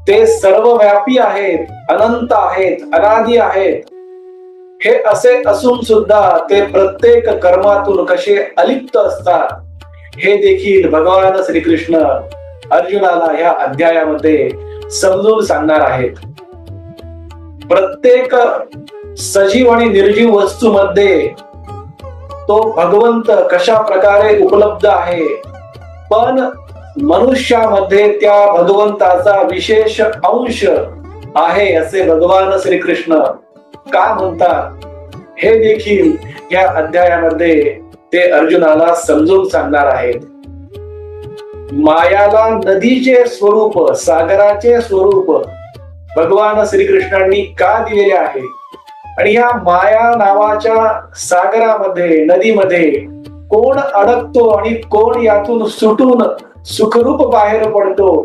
ते सर्वव्यापी आहेत, अनंत आहेत, अनादी आहेत. हे असे असून सुद्धा ते प्रत्येक कर्मातून कसे अलिप्त असतात हे देखील भगवान श्रीकृष्ण अर्जुनाला या अध्यायामध्ये समजून सांगणार आहेत. प्रत्येक सजीव आणि निर्जीव वस्तूमध्ये तो भगवंत कशा प्रकारे उपलब्ध आहे, पण मनुष्यामध्ये त्या भगवंताचा विशेष अंश आहे असे भगवान श्रीकृष्ण का म्हणतात हे देखील या अध्यायामध्ये ते अर्जुनाला समजून सांगणार आहेत. मायाला नदीचे स्वरूप, सागराचे स्वरूप भगवान श्रीकृष्णांनी का दिलेले आहे आणि या माया नावाच्या सागरामध्ये, नदीमध्ये कोण अडकतो आणि कोण यातून सुटून सुखरूप बाहेर पडतो